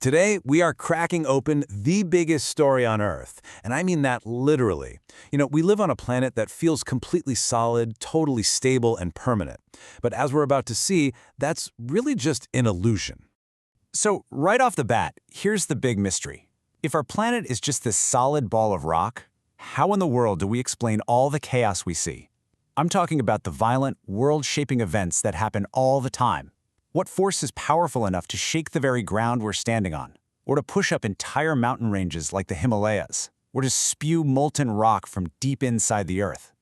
Today, we are cracking open the biggest story on Earth, and I mean that literally. We live on a planet that feels completely solid, totally stable, and permanent. But as we're about to see, that's really just an illusion. So, right off the bat, here's the big mystery. If our planet is just this solid ball of rock, how in the world do we explain all the chaos we see? I'm talking about the violent, world-shaping events that happen all the time. What force is powerful enough to shake the very ground we're standing on, or to push up entire mountain ranges like the Himalayas, or to spew molten rock from deep inside the Earth?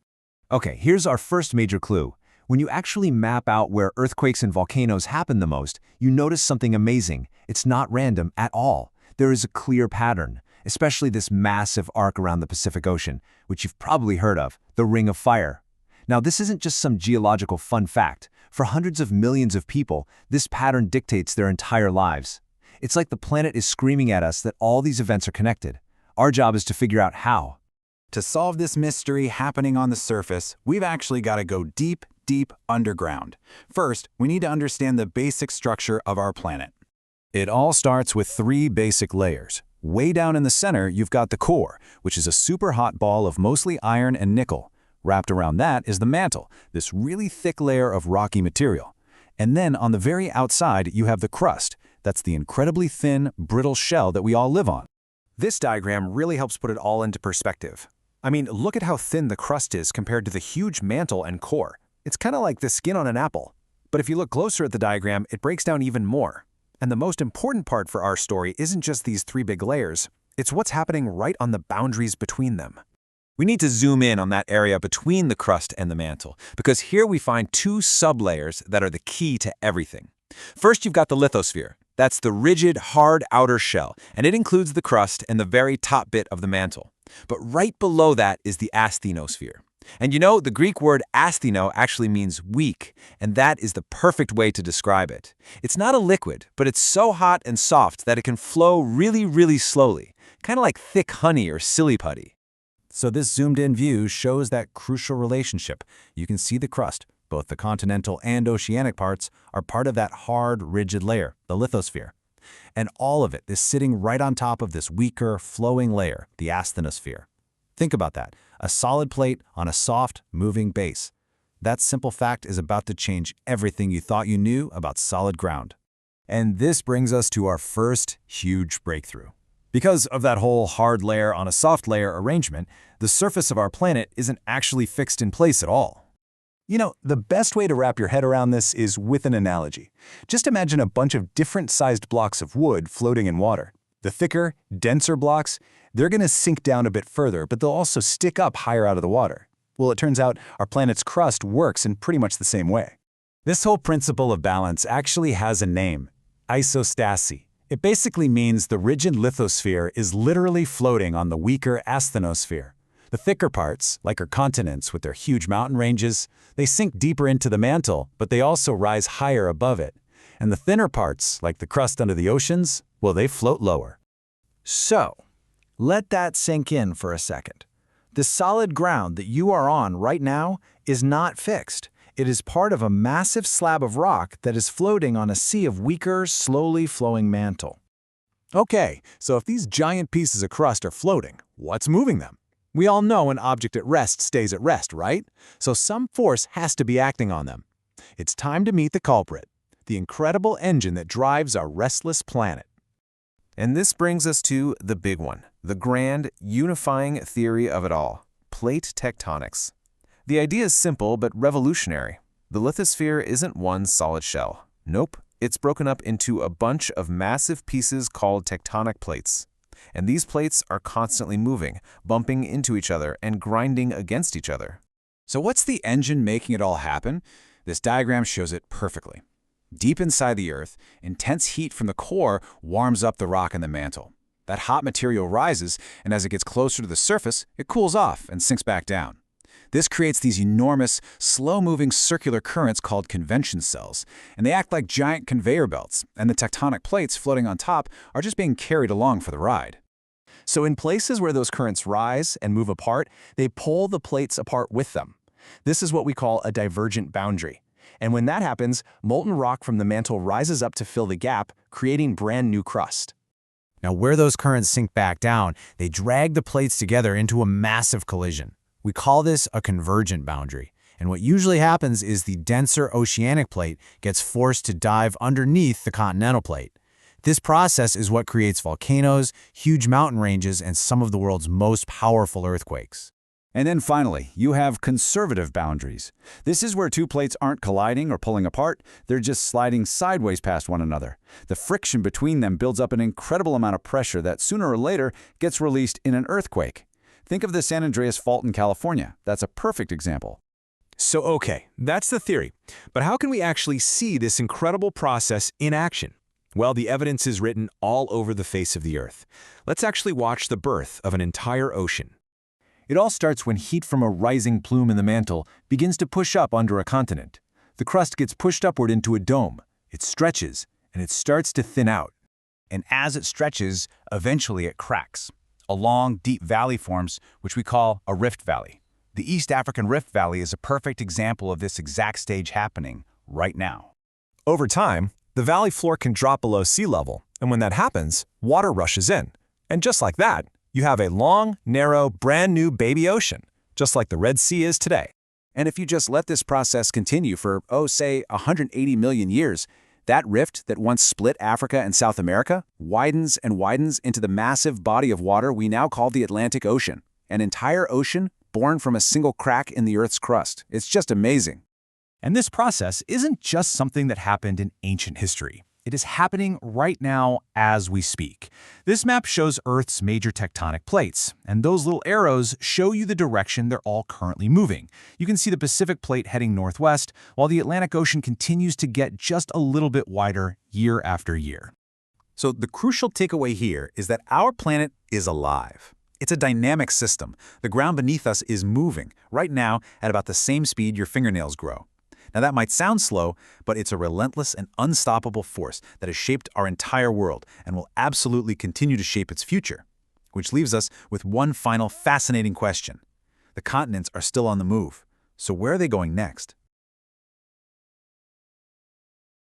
Okay, here's our first major clue. When you actually map out where earthquakes and volcanoes happen the most, you notice something amazing. It's not random at all. There is a clear pattern, especially this massive arc around the Pacific Ocean, which you've probably heard of, the Ring of Fire. Now, this isn't just some geological fun fact. For hundreds of millions of people, this pattern dictates their entire lives. It's like the planet is screaming at us that all these events are connected. Our job is to figure out how. To solve this mystery happening on the surface, we've actually got to go deep, deep underground. First, we need to understand the basic structure of our planet. It all starts with three basic layers. Way down in the center, you've got the core, which is a super hot ball of mostly iron and nickel. Wrapped around that is the mantle, this really thick layer of rocky material. And then on the very outside, you have the crust. That's the incredibly thin, brittle shell that we all live on. This diagram really helps put it all into perspective. I mean, look at how thin the crust is compared to the huge mantle and core. It's kind of like the skin on an apple. But if you look closer at the diagram, it breaks down even more. And the most important part for our story isn't just these three big layers, it's what's happening right on the boundaries between them. We need to zoom in on that area between the crust and the mantle, because here we find two sublayers that are the key to everything. First, you've got the lithosphere. That's the rigid, hard outer shell, and it includes the crust and the very top bit of the mantle. But right below that is the asthenosphere. And the Greek word astheno actually means weak, and that is the perfect way to describe it. It's not a liquid, but it's so hot and soft that it can flow really, really slowly, kind of like thick honey or silly putty. So this zoomed-in view shows that crucial relationship. You can see the crust, both the continental and oceanic parts, are part of that hard, rigid layer, the lithosphere. And all of it is sitting right on top of this weaker, flowing layer, the asthenosphere. Think about that, a solid plate on a soft, moving base. That simple fact is about to change everything you thought you knew about solid ground. And this brings us to our first huge breakthrough. Because of that whole hard layer on a soft layer arrangement, the surface of our planet isn't actually fixed in place at all. The best way to wrap your head around this is with an analogy. Just imagine a bunch of different-sized blocks of wood floating in water. The thicker, denser blocks, they're going to sink down a bit further, but they'll also stick up higher out of the water. Well, it turns out our planet's crust works in pretty much the same way. This whole principle of balance actually has a name: isostasy. It basically means the rigid lithosphere is literally floating on the weaker asthenosphere. The thicker parts, like our continents with their huge mountain ranges, they sink deeper into the mantle, but they also rise higher above it. And the thinner parts, like the crust under the oceans, well, they float lower. So, let that sink in for a second. The solid ground that you are on right now is not fixed. It is part of a massive slab of rock that is floating on a sea of weaker, slowly flowing mantle. Okay, so if these giant pieces of crust are floating, what's moving them? We all know an object at rest stays at rest, right? So some force has to be acting on them. It's time to meet the culprit, the incredible engine that drives our restless planet. And this brings us to the big one, the grand, unifying theory of it all: plate tectonics. The idea is simple but revolutionary. The lithosphere isn't one solid shell. Nope, it's broken up into a bunch of massive pieces called tectonic plates. And these plates are constantly moving, bumping into each other, and grinding against each other. So what's the engine making it all happen? This diagram shows it perfectly. Deep inside the Earth, intense heat from the core warms up the rock and the mantle. That hot material rises, and as it gets closer to the surface, it cools off and sinks back down. This creates these enormous, slow-moving circular currents called convection cells, and they act like giant conveyor belts, and the tectonic plates floating on top are just being carried along for the ride. So in places where those currents rise and move apart, they pull the plates apart with them. This is what we call a divergent boundary. And when that happens, molten rock from the mantle rises up to fill the gap, creating brand new crust. Now, where those currents sink back down, they drag the plates together into a massive collision. We call this a convergent boundary. And what usually happens is the denser oceanic plate gets forced to dive underneath the continental plate. This process is what creates volcanoes, huge mountain ranges, and some of the world's most powerful earthquakes. And then finally, you have conservative boundaries. This is where two plates aren't colliding or pulling apart, they're just sliding sideways past one another. The friction between them builds up an incredible amount of pressure that sooner or later gets released in an earthquake. Think of the San Andreas Fault in California. That's a perfect example. So okay, that's the theory. But how can we actually see this incredible process in action? Well, the evidence is written all over the face of the Earth. Let's actually watch the birth of an entire ocean. It all starts when heat from a rising plume in the mantle begins to push up under a continent. The crust gets pushed upward into a dome. It stretches, and it starts to thin out. And as it stretches, eventually it cracks. A long, deep valley forms, which we call a rift valley. The East African Rift Valley is a perfect example of this exact stage happening right now. Over time, the valley floor can drop below sea level, and when that happens, water rushes in. And just like that, you have a long, narrow, brand new baby ocean, just like the Red Sea is today. And if you just let this process continue for, say, 180 million years, that rift that once split Africa and South America widens and widens into the massive body of water we now call the Atlantic Ocean, an entire ocean born from a single crack in the Earth's crust. It's just amazing. And this process isn't just something that happened in ancient history. It is happening right now as we speak. This map shows Earth's major tectonic plates, and those little arrows show you the direction they're all currently moving. You can see the Pacific plate heading northwest, while the Atlantic Ocean continues to get just a little bit wider year after year. So the crucial takeaway here is that our planet is alive. It's a dynamic system. The ground beneath us is moving, right now at about the same speed your fingernails grow. Now that might sound slow, but it's a relentless and unstoppable force that has shaped our entire world and will absolutely continue to shape its future. Which leaves us with one final fascinating question. The continents are still on the move, so where are they going next?